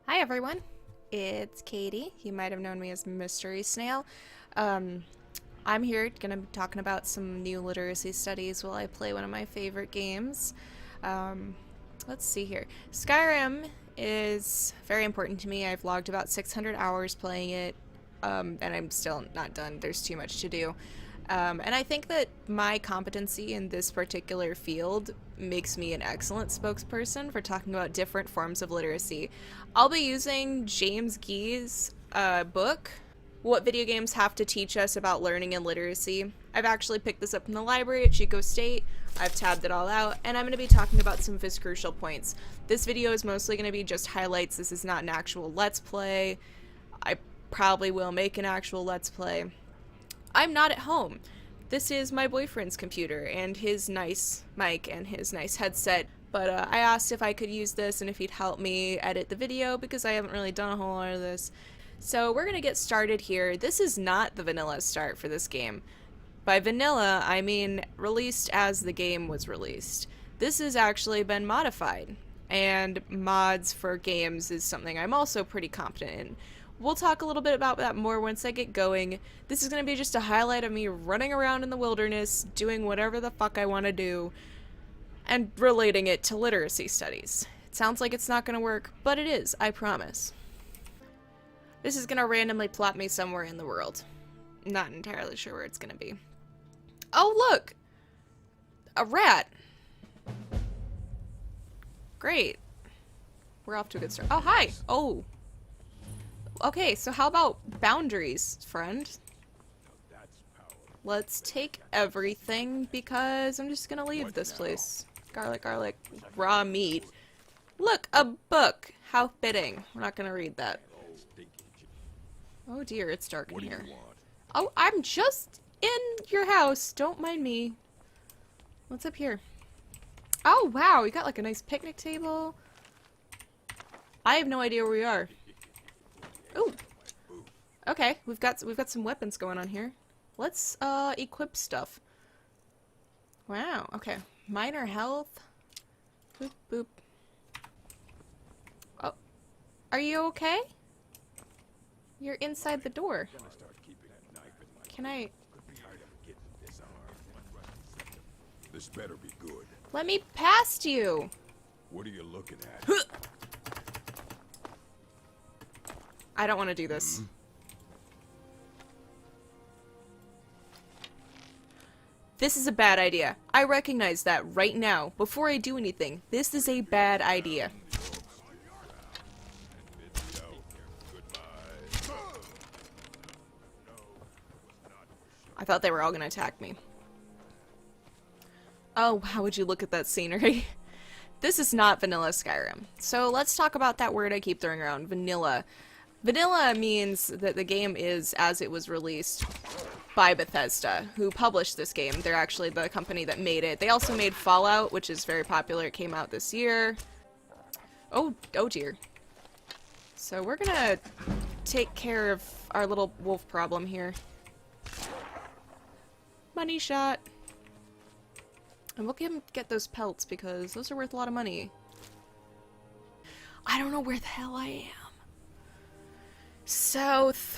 Hi everyone, it's Katie. You might have known me as Mystery Snail. I'm here gonna be talking about some new literacy studies while I play one of my favorite games. Um, let's see here. Skyrim is very important to me. I've logged about 600 hours playing it, and I'm still not done. There's too much to do. And I think that my competency in this particular field makes me an excellent spokesperson for talking about different forms of literacy. I'll be using James Gee's book, What Video Games Have to Teach Us About Learning and Literacy. I've actually picked this up from the library at Chico State. I've tabbed it all out, and I'm going to be talking about some of his crucial points. This video is mostly going to be just highlights. This is not an actual Let's Play. I probably will make an actual Let's Play. I'm not at home. This is my boyfriend's computer and his nice mic and his nice headset, but I asked if I could use this and if he'd help me edit the video because I haven't really done a whole lot of this. So we're gonna get started here. This is not the vanilla start for this game. By vanilla, I mean released as the game was released. This has actually been modified, and mods for games is something I'm also pretty competent in. We'll talk a little bit about that more once I get going. This is going to be just a highlight of me running around in the wilderness, doing whatever the fuck I want to do, and relating it to literacy studies. It sounds like it's not going to work, but it is, I promise. This is going to randomly plop me somewhere in the world. Not entirely sure where it's going to be. Oh, look! A rat! Great. We're off to a good start. Oh, hi! Oh! Okay, so how about boundaries, friend? Let's take everything because I'm just gonna leave this place. Garlic, garlic, raw meat. Look, a book! How fitting. We're not gonna read that. Oh dear, it's dark in here. Oh, I'm just in your house. Don't mind me. What's up here? Oh wow, we got like a nice picnic table. I have no idea where we are. Ooh. Okay, we've got some weapons going on here. Let's equip stuff. Wow, okay. Minor health. Boop boop. Oh. Are you okay? You're inside the door. Can I This better be good. Let me past you. What are you looking at? I don't want to do this. This is a bad idea. I recognize that right now, before I do anything. This is a bad idea. I thought they were all gonna attack me. Oh, how would you look at that scenery? This is not vanilla Skyrim. So let's talk about that word I keep throwing around, vanilla. Vanilla means that the game is as it was released by Bethesda, who published this game. They're actually the company that made it. They also made Fallout, which is very popular. It came out this year. Oh dear. So we're gonna take care of our little wolf problem here. Money shot. And we'll get those pelts because those are worth a lot of money. I don't know where the hell I am. South.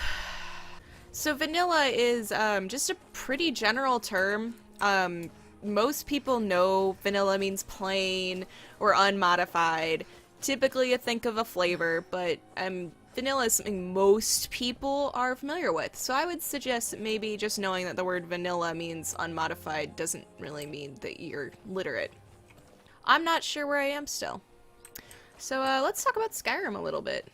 So vanilla is just a pretty general term. Most people know vanilla means plain or unmodified. Typically you think of a flavor, but vanilla is something most people are familiar with. So I would suggest that maybe just knowing that the word vanilla means unmodified doesn't really mean that you're literate. I'm not sure where I am still. So let's talk about Skyrim a little bit.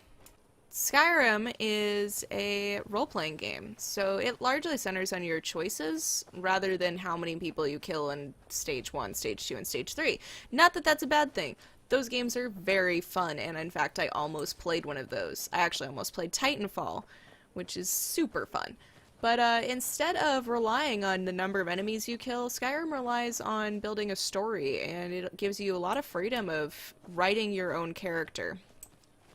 Skyrim is a role-playing game, so it largely centers on your choices rather than how many people you kill in Stage 1, Stage 2, and Stage 3. Not that that's a bad thing. Those games are very fun, and in fact I almost played one of those. I actually almost played Titanfall, which is super fun. But instead of relying on the number of enemies you kill, Skyrim relies on building a story, and it gives you a lot of freedom of writing your own character.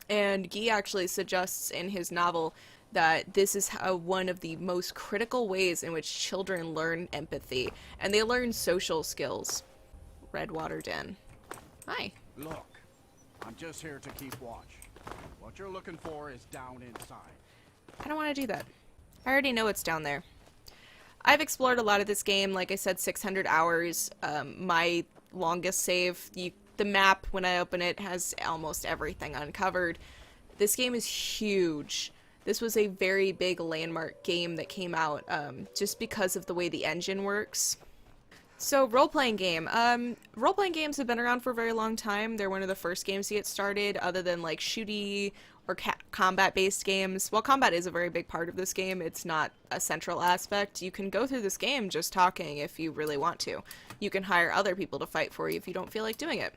And Guy actually suggests in his novel that this is one of the most critical ways in which children learn empathy, and they learn social skills. Redwater Den. Hi. Look, I'm just here to keep watch. What you're looking for is down inside. I don't want to do that. I already know it's down there. I've explored a lot of this game, like I said, 600 hours. My longest save, the map, when I open it, has almost everything uncovered. This game is huge. This was a very big landmark game that came out just because of the way the engine works. So, role-playing game. Role-playing games have been around for a very long time. They're one of the first games to get started, other than like shooty or combat-based games. While combat is a very big part of this game, it's not a central aspect. You can go through this game just talking if you really want to. You can hire other people to fight for you if you don't feel like doing it.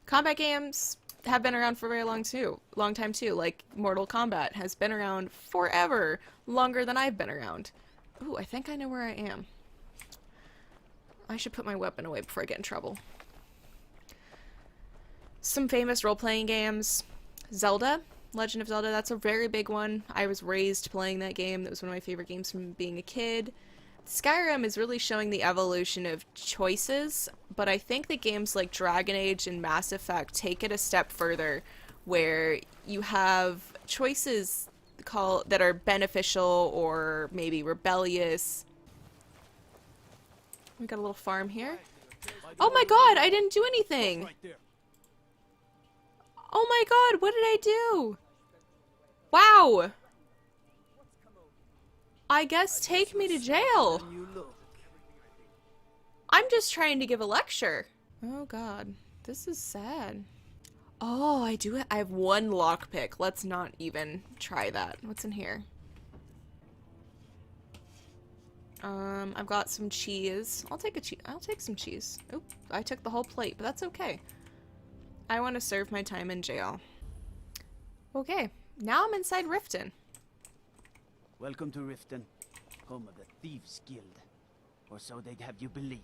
Combat games have been around for a very long time too. Like Mortal Kombat has been around forever, longer than I've been around. Ooh, I think I know where I am. I should put my weapon away before I get in trouble. Some famous role-playing games. Zelda, Legend of Zelda, that's a very big one. I was raised playing that game. That was one of my favorite games from being a kid. Skyrim is really showing the evolution of choices, but I think that games like Dragon Age and Mass Effect take it a step further, where you have choices that are beneficial or maybe rebellious. We got a little farm here. Oh my god, I didn't do anything! Oh my god, what did I do? Wow! I guess take me to jail. I'm just trying to give a lecture. Oh god, this is sad. Oh, I have one lockpick. Let's not even try that. What's in here? I've got some cheese. I'll take some cheese. Oop, I took the whole plate, but that's okay. I want to serve my time in jail. Okay, now I'm inside Riften. Welcome to Riften, home of the Thieves Guild. Or so they'd have you believe.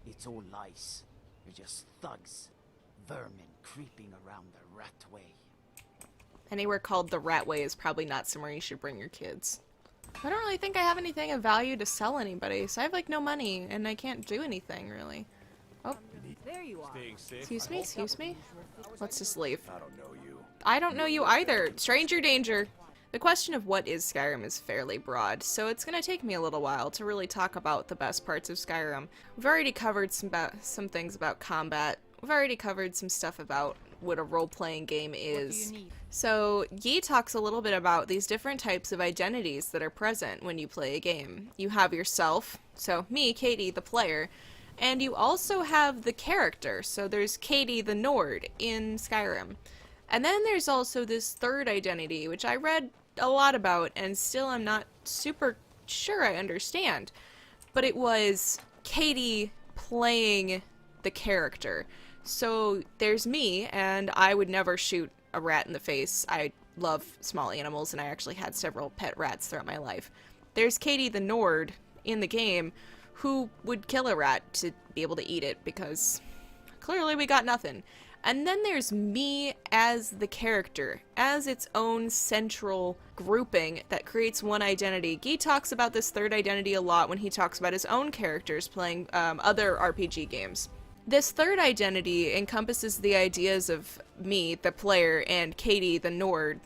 It's all lies. You're just thugs. Vermin creeping around the rat way. Anywhere called the rat way is probably not somewhere you should bring your kids. I don't really think I have anything of value to sell anybody, so I have like no money and I can't do anything really. Oh. There you are. Excuse me? Let's just leave. I don't know you. I don't know you either. Stranger danger. The question of what is Skyrim is fairly broad, so it's going to take me a little while to really talk about the best parts of Skyrim. We've already covered some things about combat. We've already covered some stuff about what a role-playing game is. What do you need? So, Yi talks a little bit about these different types of identities that are present when you play a game. You have yourself, so me, Katie, the player, and you also have the character. So there's Katie the Nord in Skyrim. And then there's also this third identity, which I read a lot about, and still I'm not super sure I understand. But it was Katie playing the character. So there's me, and I would never shoot a rat in the face. I love small animals, and I actually had several pet rats throughout my life. There's Katie the Nord in the game, who would kill a rat to be able to eat it, because clearly we got nothing. And then there's me as the character, as its own central grouping that creates one identity. Guy talks about this third identity a lot when he talks about his own characters playing other RPG games. This third identity encompasses the ideas of me, the player, and Katie, the Nord,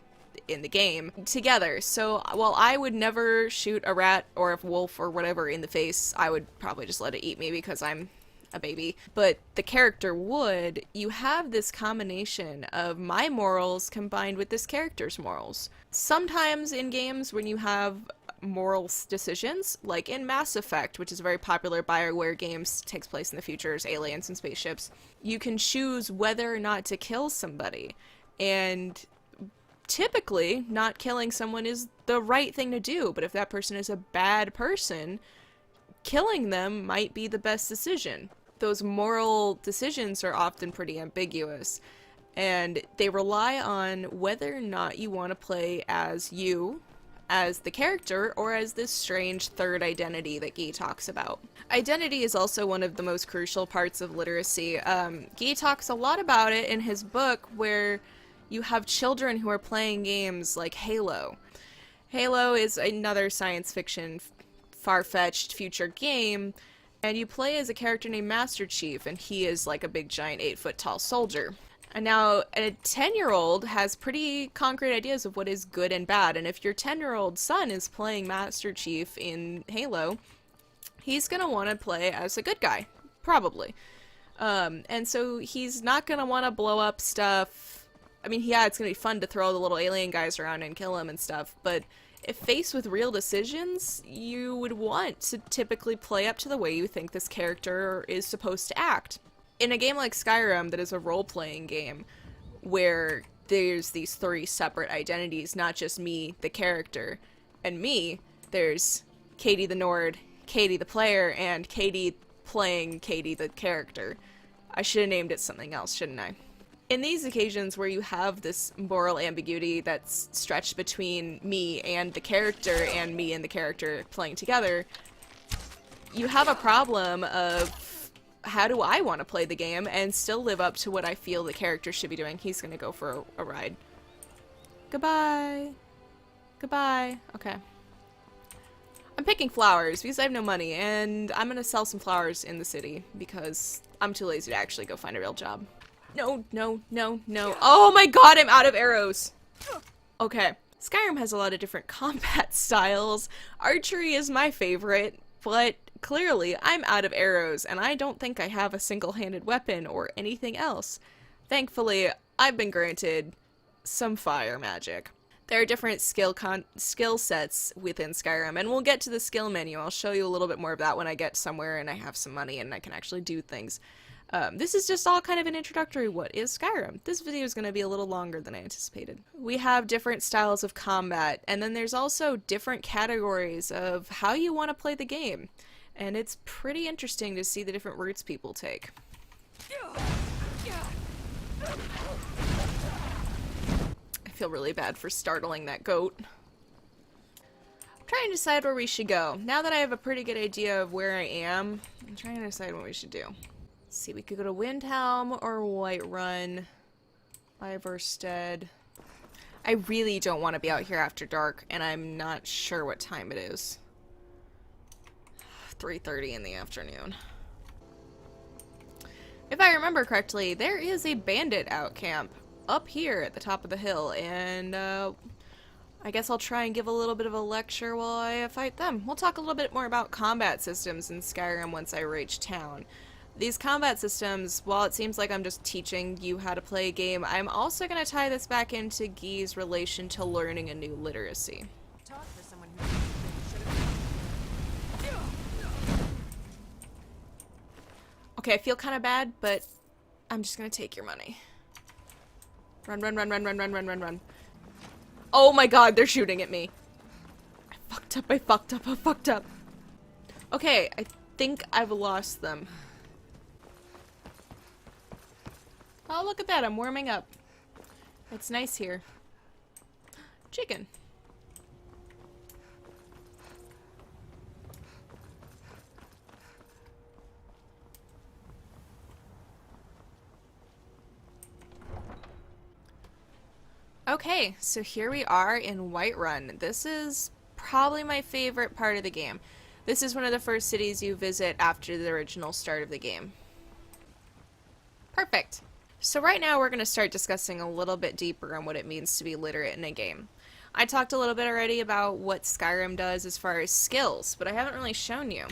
in the game, together. So while I would never shoot a rat or a wolf or whatever in the face, I would probably just let it eat me because I'm a baby, but the character would, you have this combination of my morals combined with this character's morals. Sometimes in games when you have moral decisions, like in Mass Effect, which is a very popular BioWare game, takes place in the future, there's aliens and spaceships, you can choose whether or not to kill somebody, and typically not killing someone is the right thing to do, but if that person is a bad person, killing them might be the best decision. Those moral decisions are often pretty ambiguous, and they rely on whether or not you want to play as you, as the character, or as this strange third identity that Guy talks about. Identity is also one of the most crucial parts of literacy. Guy talks a lot about it in his book, where you have children who are playing games like Halo. Halo is another science fiction far-fetched future game, and you play as a character named Master Chief, and he is like a big giant 8-foot tall soldier. And now a 10-year-old has pretty concrete ideas of what is good and bad. And if your 10-year-old son is playing Master Chief in Halo, he's going to want to play as a good guy. Probably. And so he's not going to want to blow up stuff. I mean, yeah, it's going to be fun to throw the little alien guys around and kill them and stuff. But if faced with real decisions, you would want to typically play up to the way you think this character is supposed to act. In a game like Skyrim, that is a role-playing game, where there's these 3 separate identities, not just me, the character, and me, there's Katie the Nord, Katie the player, and Katie playing Katie the character. I should have named it something else, shouldn't I? In these occasions where you have this moral ambiguity that's stretched between me and the character and me and the character playing together, you have a problem of how do I want to play the game and still live up to what I feel the character should be doing. He's gonna go for a ride. Goodbye. Goodbye. Okay. I'm picking flowers because I have no money, and I'm gonna sell some flowers in the city because I'm too lazy to actually go find a real job. No, no, no, no. Oh my god, I'm out of arrows! Okay. Skyrim has a lot of different combat styles. Archery is my favorite, but clearly I'm out of arrows, and I don't think I have a single-handed weapon or anything else. Thankfully, I've been granted some fire magic. There are different skill sets within Skyrim, and we'll get to the skill menu. I'll show you a little bit more of that when I get somewhere and I have some money and I can actually do things. This is just all kind of an introductory what is Skyrim. This video is going to be a little longer than I anticipated. We have different styles of combat, and then there's also different categories of how you want to play the game. And it's pretty interesting to see the different routes people take. I feel really bad for startling that goat. I'm trying to decide where we should go. Now that I have a pretty good idea of where I am, I'm trying to decide what we should do. Let's see, we could go to Windhelm or Whiterun. Ivarstead. I really don't want to be out here after dark, and I'm not sure what time it is. 3:30 in the afternoon. If I remember correctly, there is a bandit out camp up here at the top of the hill, and I guess I'll try and give a little bit of a lecture while I fight them. We'll talk a little bit more about combat systems in Skyrim once I reach town. These combat systems, while it seems like I'm just teaching you how to play a game, I'm also going to tie this back into Guy's relation to learning a new literacy. Okay, I feel kind of bad, but I'm just going to take your money. Run, run, run, run, run, run, run, run, run. Oh my god, they're shooting at me. I fucked up, I fucked up, I fucked up. Okay, I think I've lost them. Oh, look at that, I'm warming up. It's nice here. Chicken. Okay, so here we are in Whiterun. This is probably my favorite part of the game. This is one of the first cities you visit after the original start of the game. Perfect. So right now we're going to start discussing a little bit deeper on what it means to be literate in a game. I talked a little bit already about what Skyrim does as far as skills, but I haven't really shown you.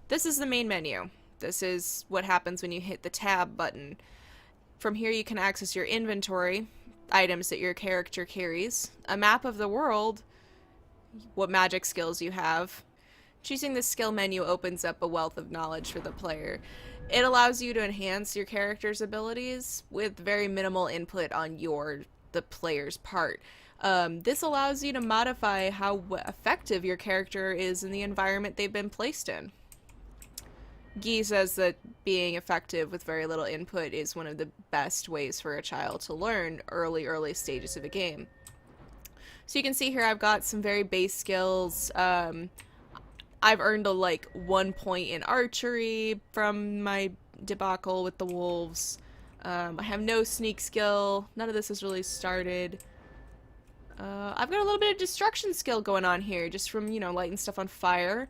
This is the main menu. This is what happens when you hit the tab button. From here you can access your inventory, items that your character carries, a map of the world, what magic skills you have. Choosing the skill menu opens up a wealth of knowledge for the player. It allows you to enhance your character's abilities with very minimal input on the player's part. This allows you to modify how effective your character is in the environment they've been placed in. Guy says that being effective with very little input is one of the best ways for a child to learn early stages of a game. So you can see here I've got some very base skills. I've earned a 1 point in archery from my debacle with the wolves. I have no sneak skill. None of this has really started. I've got a little bit of destruction skill going on here, just from, lighting stuff on fire.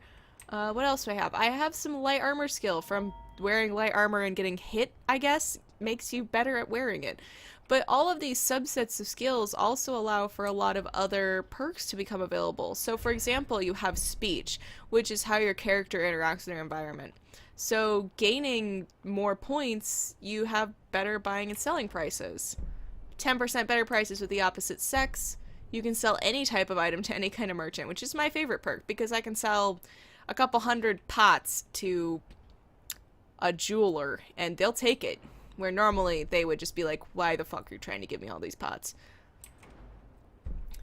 What else do I have? I have some light armor skill from wearing light armor and getting hit, I guess, makes you better at wearing it. But all of these subsets of skills also allow for a lot of other perks to become available. So for example, you have speech, which is how your character interacts with their environment. So gaining more points, you have better buying and selling prices. 10% better prices with the opposite sex. You can sell any type of item to any kind of merchant, which is my favorite perk because I can sell a couple hundred pots to a jeweler and they'll take it. Where normally they would just be like, why the fuck are you trying to give me all these pots?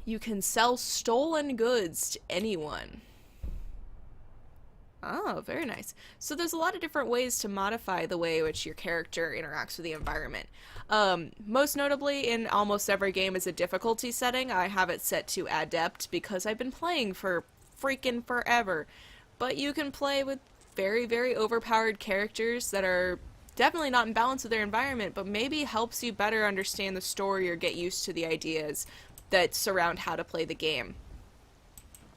You can sell stolen goods to anyone. Oh, very nice. So there's a lot of different ways to modify the way in which your character interacts with the environment. Most notably, in almost every game is a difficulty setting. I have it set to Adept because I've been playing for freaking forever. But you can play with very, very overpowered characters that are definitely not in balance with their environment, but maybe helps you better understand the story or get used to the ideas that surround how to play the game.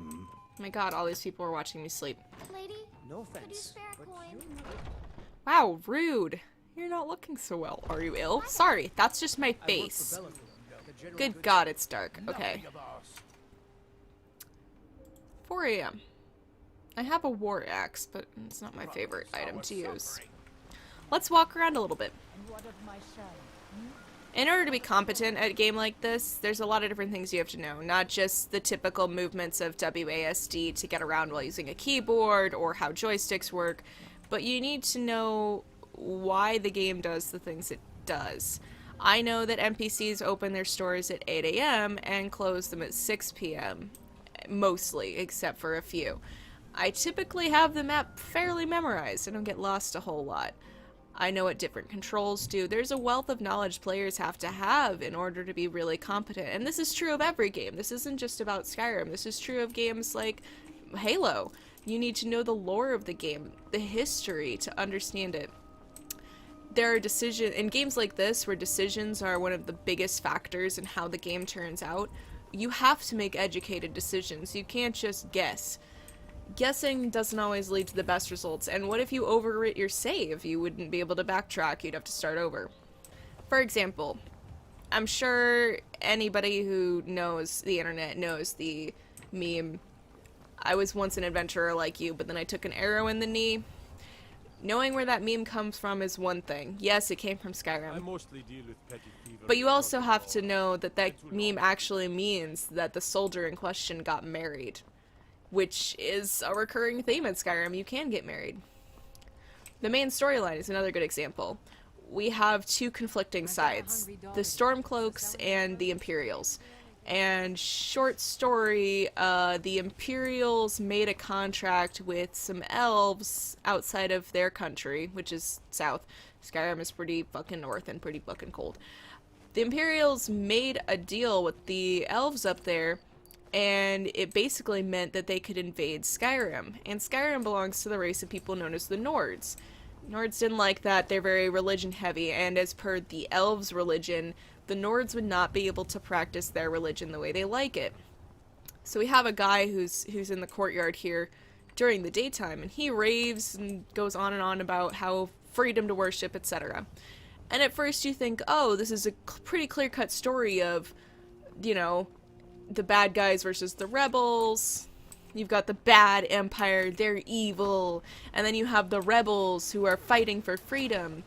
Oh my god, all these people are watching me sleep. Lady, No could you offense, spare a but coin? Wow, rude. You're not looking so well. Are you ill? Sorry, that's just my face. Good god, it's dark. Okay. 4 a.m. I have a war axe, but it's not my favorite item to use. Let's walk around a little bit. In order to be competent at a game like this, there's a lot of different things you have to know. Not just the typical movements of WASD to get around while using a keyboard or how joysticks work, but you need to know why the game does the things it does. I know that NPCs open their stores at 8 a.m. and close them at 6 p.m. Mostly, except for a few. I typically have the map fairly memorized. I don't get lost a whole lot. I know what different controls do. There's a wealth of knowledge players have to have in order to be really competent. And this is true of every game. This isn't just about Skyrim. This is true of games like Halo. You need to know the lore of the game, the history to understand it. There are decisions in games like this where decisions are one of the biggest factors in how the game turns out. You have to make educated decisions. You can't just guess. Guessing doesn't always lead to the best results, and what if you overwrit your save? You wouldn't be able to backtrack, you'd have to start over. For example, I'm sure anybody who knows the internet knows the meme, I was once an adventurer like you, but then I took an arrow in the knee. Knowing where that meme comes from is one thing. Yes, it came from Skyrim. I mostly deal with petty fever. But you also have to know that that meme actually means that the soldier in question got married. Which is a recurring theme in Skyrim. You can get married. The main storyline is another good example. We have two conflicting sides, the Stormcloaks and the Imperials. And short story, the Imperials made a contract with some elves outside of their country, which is south. Skyrim is pretty fucking north and pretty fucking cold. The Imperials made a deal with the elves up there, and it basically meant that they could invade Skyrim. And Skyrim belongs to the race of people known as the Nords. Nords didn't like that. They're very religion heavy, and as per the elves' religion, the Nords would not be able to practice their religion the way they like it. So we have a guy who's in the courtyard here during the daytime, and he raves and goes on and on about how freedom to worship, etc. And at first you think, oh, this is a pretty clear-cut story of, you know, the bad guys versus the rebels. You've got the bad empire, they're evil, and then you have the rebels who are fighting for freedom.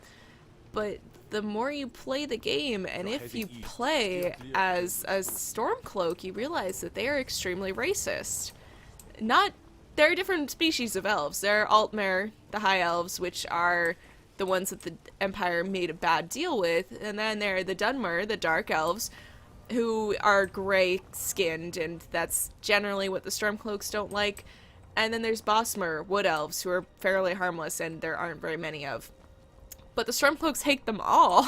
But the more you play the game, and if you play as a Stormcloak, you realize that they are extremely racist. There are different species of elves. There are Altmer, the High Elves, which are the ones that the Empire made a bad deal with, and then there are the Dunmer, the Dark Elves, who are gray-skinned, and that's generally what the Stormcloaks don't like. And then there's Bosmer, Wood Elves, who are fairly harmless, and there aren't very many of. But the Stormcloaks hate them all,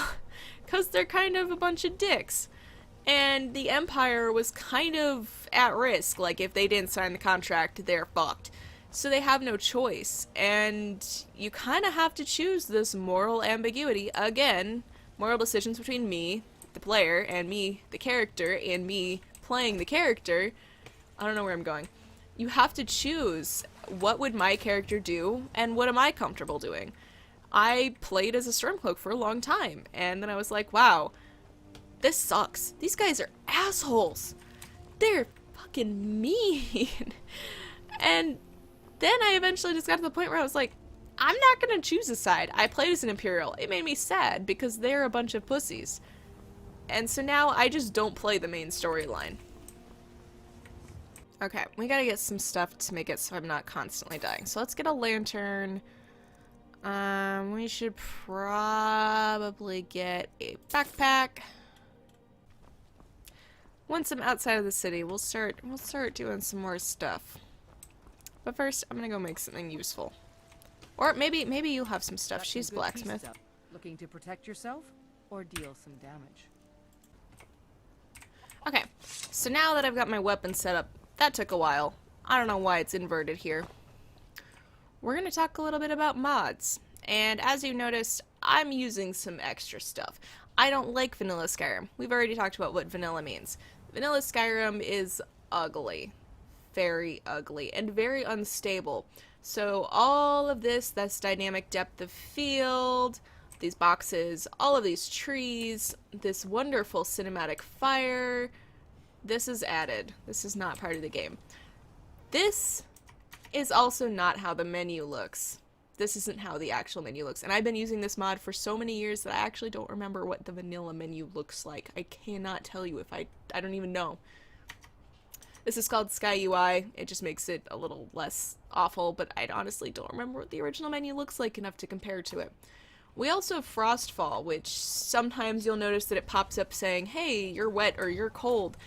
because they're kind of a bunch of dicks. And the Empire was kind of at risk, like if they didn't sign the contract, they're fucked. So they have no choice, and you kind of have to choose this moral ambiguity. Again, moral decisions between me, the player, and me, the character, and me playing the character. I don't know where I'm going. You have to choose what would my character do, and what am I comfortable doing. I played as a Stormcloak for a long time, and then I was like, wow, this sucks. These guys are assholes. They're fucking mean. And then I eventually just got to the point where I was like, I'm not gonna choose a side. I played as an Imperial. It made me sad because they're a bunch of pussies. And so now I just don't play the main storyline. Okay, we gotta get some stuff to make it so I'm not constantly dying. So let's get a lantern. We should probably get a backpack. Once I'm outside of the city, we'll start doing some more stuff. But first, I'm gonna go make something useful. Or maybe you'll have some stuff. Got She's some good peace blacksmith. stuff. Looking to protect yourself or deal some damage? Okay, so now that I've got my weapon set up, that took a while. I don't know why it's inverted here. We're gonna talk a little bit about mods. And as you noticed, I'm using some extra stuff. I don't like vanilla Skyrim. We've already talked about what vanilla means. Vanilla Skyrim is ugly. Very ugly and very unstable. So all of this, that's dynamic depth of field, these boxes, all of these trees, this wonderful cinematic fire, this is added. This is not part of the game. This is also not how the menu looks. This isn't how the actual menu looks. And I've been using this mod for so many years that I actually don't remember what the vanilla menu looks like. I cannot tell you if I don't even know. This is called Sky UI. It just makes it a little less awful, but I honestly don't remember what the original menu looks like enough to compare to it. We also have Frostfall, which sometimes you'll notice that it pops up saying, hey, you're wet or you're cold.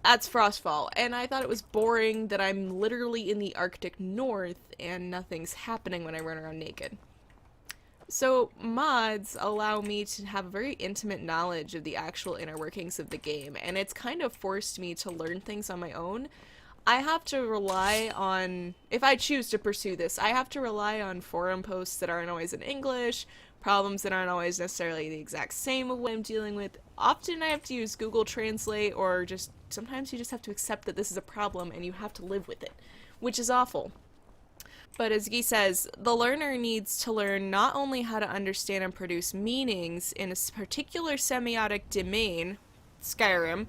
That's Frostfall, and I thought it was boring that I'm literally in the Arctic North and nothing's happening when I run around naked. So mods allow me to have a very intimate knowledge of the actual inner workings of the game, and it's kind of forced me to learn things on my own. I have to rely on, if I choose to pursue this, I have to rely on forum posts that aren't always in English, problems that aren't always necessarily the exact same of what I'm dealing with. Often I have to use Google Translate, or just sometimes you just have to accept that this is a problem and you have to live with it, which is awful. But as Guy says, the learner needs to learn not only how to understand and produce meanings in a particular semiotic domain, Skyrim,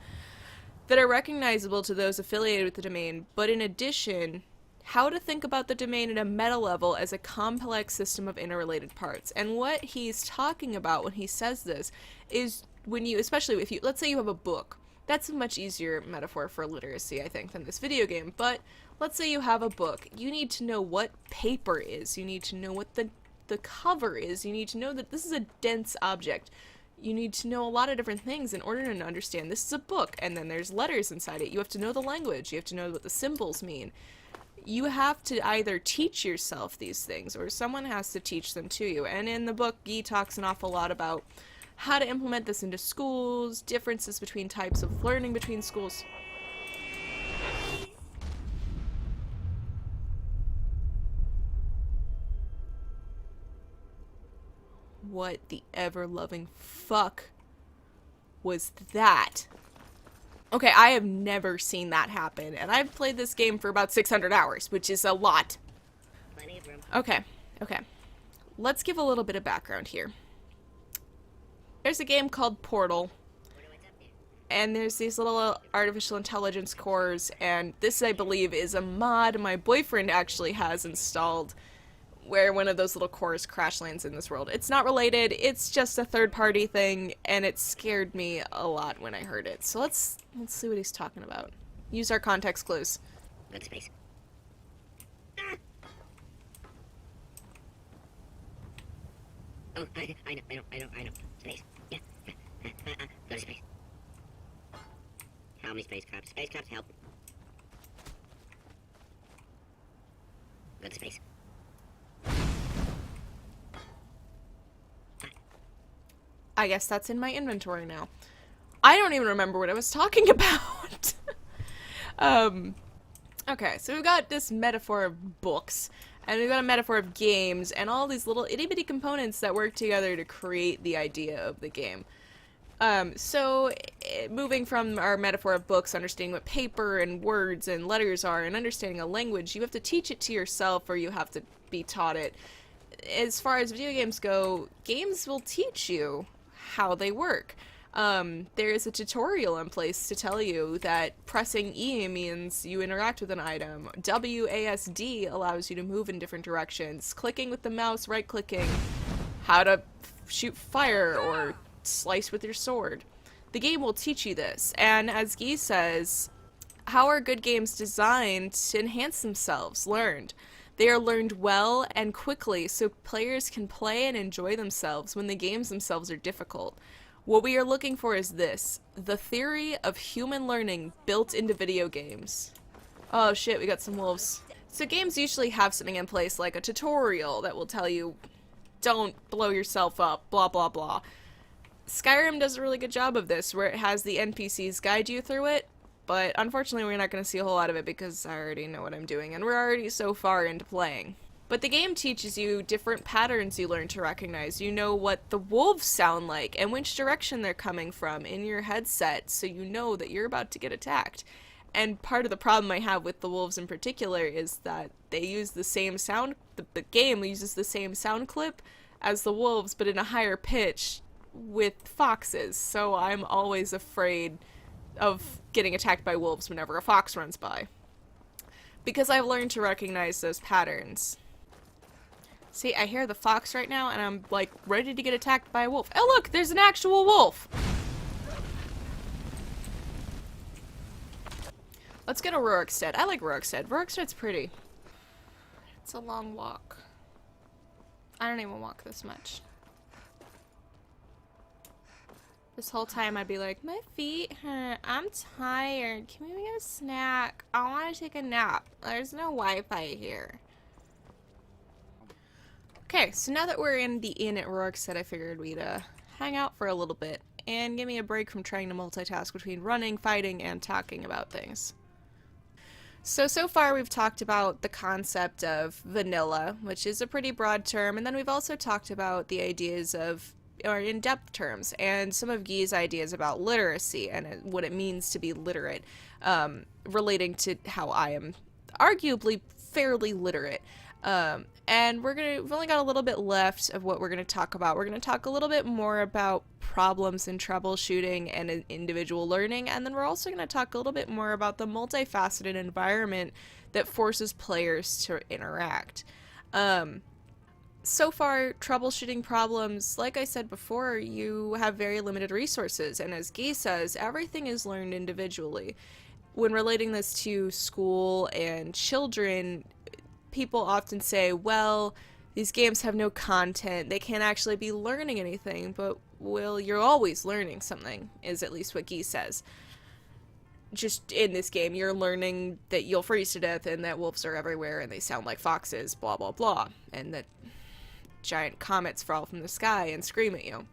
that are recognizable to those affiliated with the domain, but in addition, how to think about the domain at a meta level as a complex system of interrelated parts. And what he's talking about when he says this is when you, especially if you, let's say you have a book. That's a much easier metaphor for literacy, I think, than this video game. But let's say you have a book. You need to know what paper is. You need to know what the cover is. You need to know that this is a dense object. You need to know a lot of different things in order to understand this is a book, and then there's letters inside it. You have to know the language. You have to know what the symbols mean. You have to either teach yourself these things, or someone has to teach them to you. And in the book, Guy talks an awful lot about how to implement this into schools, differences between types of learning between schools. What the ever-loving fuck was that? Okay, I have never seen that happen, and I've played this game for about 600 hours, which is a lot. Plenty of room. Okay. Let's give a little bit of background here. There's a game called Portal, and there's these little artificial intelligence cores, and this, I believe, is a mod my boyfriend actually has installed, where one of those little cores crash lands in this world. It's not related, it's just a third-party thing, and it scared me a lot when I heard it. So let's see what he's talking about. Use our context clues. Good space. Oh, I know. Space. Yeah. Go to space. Help me, spacecraft. Spacecraft, help. Go to space. I guess that's in my inventory now. I don't even remember what I was talking about. Okay, so we've got this metaphor of books, and we've got a metaphor of games, and all these little itty-bitty components that work together to create the idea of the game. Moving from our metaphor of books, understanding what paper and words and letters are, and understanding a language, you have to teach it to yourself, or you have to be taught it. as far as video games go, games will teach you how they work. There is a tutorial in place to tell you that pressing E means you interact with an item. WASD allows you to move in different directions. Clicking with the mouse, right-clicking, how to shoot fire or slice with your sword. The game will teach you this, and as Guy says, how are good games designed to enhance themselves? Learned. They are learned well and quickly so players can play and enjoy themselves when the games themselves are difficult. What we are looking for is this, the theory of human learning built into video games. Oh shit, we got some wolves. So games usually have something in place like a tutorial that will tell you, don't blow yourself up, blah blah blah. Skyrim does a really good job of this, where it has the NPCs guide you through it, but unfortunately we're not going to see a whole lot of it because I already know what I'm doing, and we're already so far into playing. But the game teaches you different patterns you learn to recognize. You know what the wolves sound like and which direction they're coming from in your headset, so you know that you're about to get attacked. And part of the problem I have with the wolves in particular is that they use the same sound, the game uses the same sound clip as the wolves, but in a higher pitch with foxes, so I'm always afraid of getting attacked by wolves whenever a fox runs by. Because I've learned to recognize those patterns. See, I hear the fox right now, and I'm, like, ready to get attacked by a wolf. Oh, look! There's an actual wolf! Let's go to Rorikstead. I like Rorikstead. Rorikstead's pretty. It's a long walk. I don't even walk this much. This whole time I'd be like, my feet hurt. I'm tired. Can we get a snack? I want to take a nap. There's no Wi-Fi here. Okay, so now that we're in the inn at Rorikstead, I figured we'd hang out for a little bit and give me a break from trying to multitask between running, fighting, and talking about things. So far we've talked about the concept of vanilla, which is a pretty broad term, and then we've also talked about the ideas of, or in-depth terms, and some of Guy's ideas about literacy and what it means to be literate, relating to how I am arguably fairly literate. And we've only got a little bit left of what we're going to talk about. We're going to talk a little bit more about problems and troubleshooting and individual learning, and then we're also going to talk a little bit more about the multifaceted environment that forces players to interact. So far, troubleshooting problems, like I said before, you have very limited resources, and as Guy says, everything is learned individually. When relating this to school and children, people often say, well, these games have no content, they can't actually be learning anything, but, well, you're always learning something, is at least what Guy says. Just in this game, you're learning that you'll freeze to death and that wolves are everywhere and they sound like foxes, blah blah blah, and that giant comets fall from the sky and scream at you.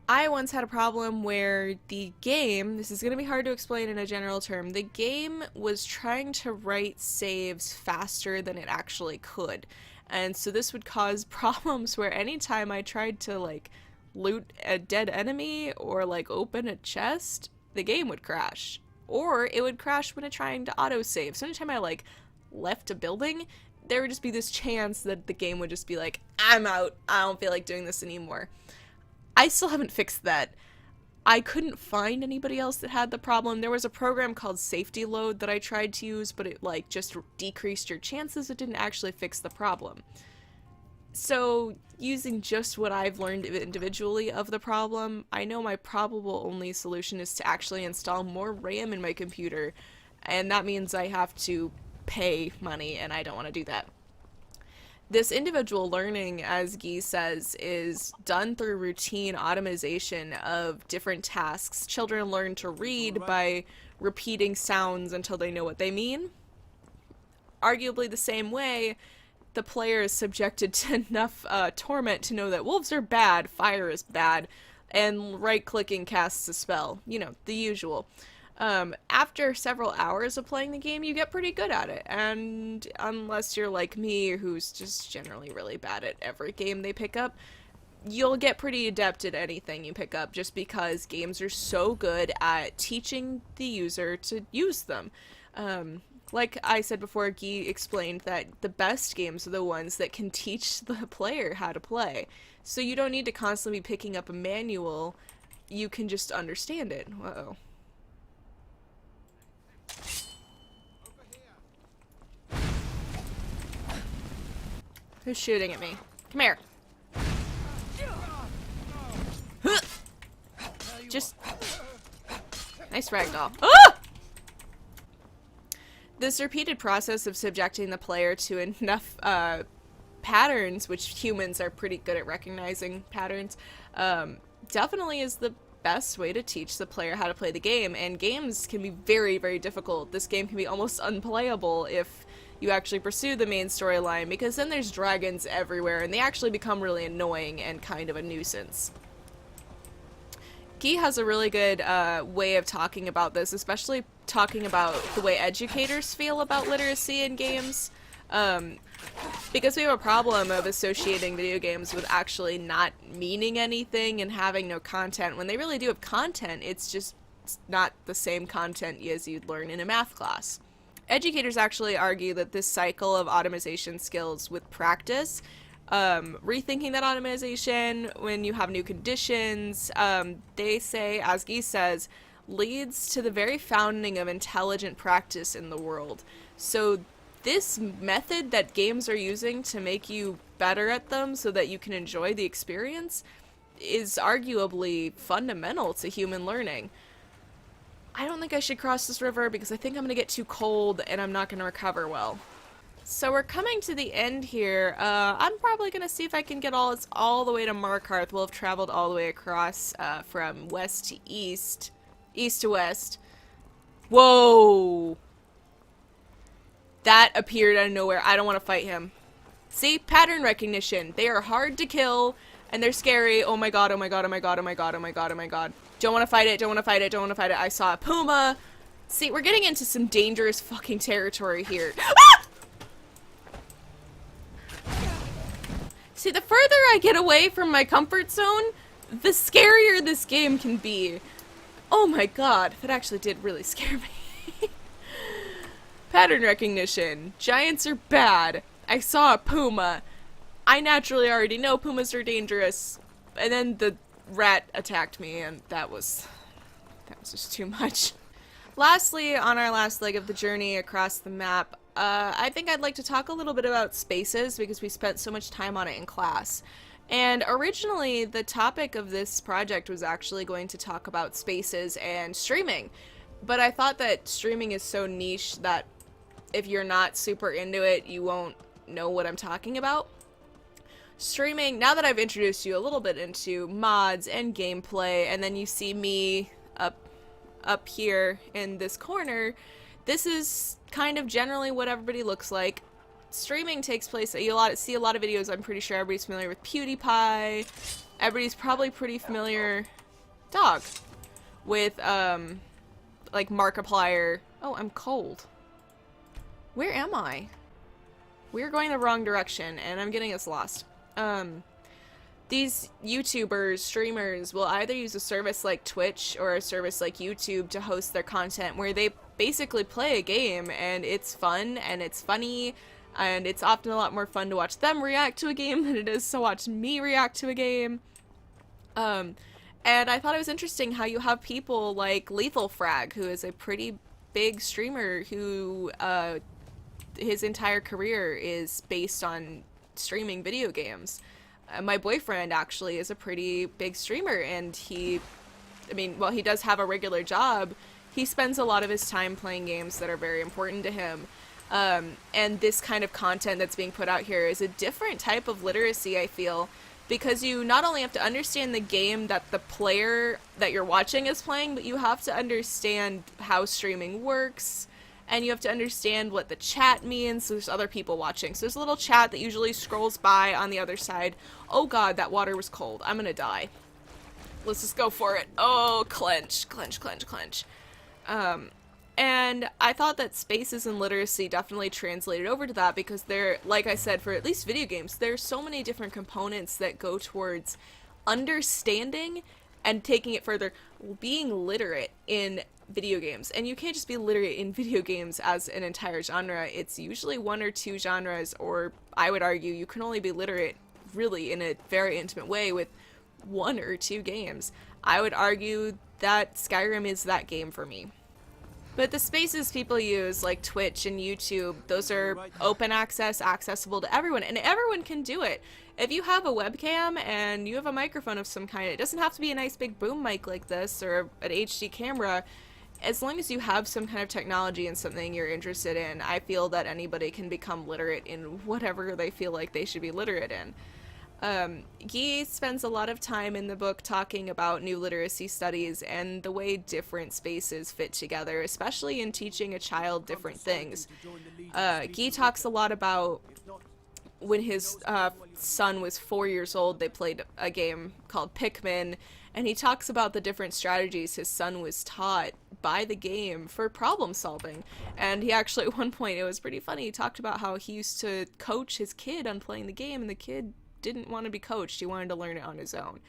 I once had a problem where the game, this is going to be hard to explain in a general term, the game was trying to write saves faster than it actually could. And so this would cause problems where anytime I tried to, like, loot a dead enemy or, like, open a chest, the game would crash. Or it would crash when it trying to autosave. So anytime I, like, left a building, there would just be this chance that the game would just be like, I'm out, I don't feel like doing this anymore. I still haven't fixed that. I couldn't find anybody else that had the problem. There was a program called Safety Load that I tried to use, but it, like, just decreased your chances. It didn't actually fix the problem. So, using just what I've learned individually of the problem, I know my probable only solution is to actually install more RAM in my computer, and that means I have to pay money, and I don't want to do that. This individual learning, as Guy says, is done through routine automation of different tasks. Children learn to read by repeating sounds until they know what they mean. Arguably the same way, the player is subjected to enough torment to know that wolves are bad, fire is bad, and right-clicking casts a spell. You know, the usual. After several hours of playing the game, you get pretty good at it, and unless you're like me, who's just generally really bad at every game they pick up, you'll get pretty adept at anything you pick up, just because games are so good at teaching the user to use them. Like I said before, Guy explained that the best games are the ones that can teach the player how to play. So you don't need to constantly be picking up a manual, you can just understand it. Whoa. Who's shooting at me? Come here. Just... Nice ragdoll. Ah! This repeated process of subjecting the player to enough patterns, which humans are pretty good at recognizing patterns, definitely is the best way to teach the player how to play the game. And games can be very, very difficult. This game can be almost unplayable if you actually pursue the main storyline, because then there's dragons everywhere and they actually become really annoying and kind of a nuisance. Guy has a really good way of talking about this, especially talking about the way educators feel about literacy in games. Because we have a problem of associating video games with actually not meaning anything and having no content. When they really do have content, it's just not the same content as you'd learn in a math class. Educators actually argue that this cycle of automation skills with practice, rethinking that automation when you have new conditions, they say, as Guy says, leads to the very founding of intelligent practice in the world. So this method that games are using to make you better at them so that you can enjoy the experience is arguably fundamental to human learning. I don't think I should cross this river because I think I'm going to get too cold and I'm not going to recover well. So we're coming to the end here. I'm probably going to see if I can get all the way to Markarth. We'll have traveled all the way across from west to east. East to west. Whoa! That appeared out of nowhere. I don't want to fight him. See? Pattern recognition. They are hard to kill, and they're scary. Oh my god, oh my god, oh my god, oh my god, oh my god, oh my god. Don't want to fight it, don't want to fight it, don't want to fight it. I saw a puma. See, we're getting into some dangerous fucking territory here. Ah! See, the further I get away from my comfort zone, the scarier this game can be. Oh my god, that actually did really scare me. Pattern recognition. Giants are bad. I saw a puma. I naturally already know pumas are dangerous. And then the rat attacked me, and that was just too much. Lastly, on our last leg of the journey across the map, I think I'd like to talk a little bit about spaces, because we spent so much time on it in class. And originally, the topic of this project was actually going to talk about spaces and streaming. But I thought that streaming is so niche that if you're not super into it, you won't know what I'm talking about. Streaming, now that I've introduced you a little bit into mods and gameplay, and then you see me up here in this corner, this is kind of generally what everybody looks like. Streaming takes place, see a lot of videos, I'm pretty sure everybody's familiar with PewDiePie. Everybody's probably pretty familiar, dog, with, like Markiplier. Oh, I'm cold. Where am I? We're going the wrong direction, and I'm getting us lost. These YouTubers, streamers, will either use a service like Twitch or a service like YouTube to host their content, where they basically play a game, and it's fun, and it's funny, and it's often a lot more fun to watch them react to a game than it is to watch me react to a game. And I thought it was interesting how you have people like Lethal Frag, who is a pretty big streamer who, his entire career is based on streaming video games. My boyfriend actually is a pretty big streamer, and he does have a regular job. He spends a lot of his time playing games that are very important to him. And this kind of content that's being put out here is a different type of literacy, I feel, because you not only have to understand the game that the player that you're watching is playing, but you have to understand how streaming works, and you have to understand what the chat means. So there's other people watching. So there's a little chat that usually scrolls by on the other side. Oh god, that water was cold. I'm gonna die. Let's just go for it. Oh, clench, clench, clench, clench. And I thought that spaces and literacy definitely translated over to that, because there, like I said, for at least video games, there's so many different components that go towards understanding And taking it further, being literate in video games. And you can't just be literate in video games as an entire genre. It's usually one or two genres, or I would argue you can only be literate really in a very intimate way with one or two games. I would argue that Skyrim is that game for me. But the spaces people use, like Twitch and YouTube, those are open access, accessible to everyone, and everyone can do it. If you have a webcam and you have a microphone of some kind, it doesn't have to be a nice big boom mic like this or an HD camera. As long as you have some kind of technology and something you're interested in, I feel that anybody can become literate in whatever they feel like they should be literate in. Guy spends a lot of time in the book talking about new literacy studies and the way different spaces fit together, especially in teaching a child different things. Guy talks a lot about when his son was 4 years old, they played a game called Pikmin, and he talks about the different strategies his son was taught by the game for problem solving. And he actually, at one point, it was pretty funny, he talked about how he used to coach his kid on playing the game, and the kid didn't want to be coached, he wanted to learn it on his own.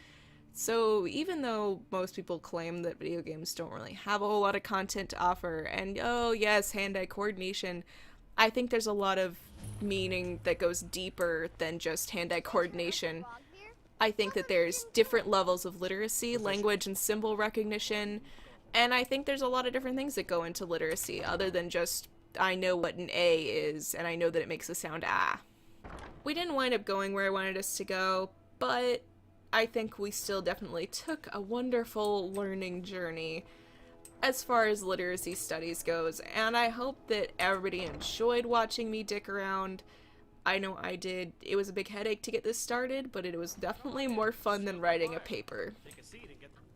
So even though most people claim that video games don't really have a whole lot of content to offer, and oh yes, hand-eye coordination, I think there's a lot of meaning that goes deeper than just hand-eye coordination. I think that there's different levels of literacy, language and symbol recognition, and I think there's a lot of different things that go into literacy other than just I know what an A is and I know that it makes the sound ah. We didn't wind up going where I wanted us to go, but I think we still definitely took a wonderful learning journey as far as literacy studies goes, and I hope that everybody enjoyed watching me dick around. I know I did. It was a big headache to get this started, but it was definitely more fun than writing a paper.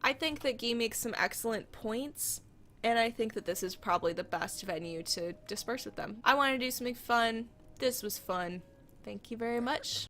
I think that Guy makes some excellent points, and I think that this is probably the best venue to disperse with them. I want to do something fun. This was fun. Thank you very much.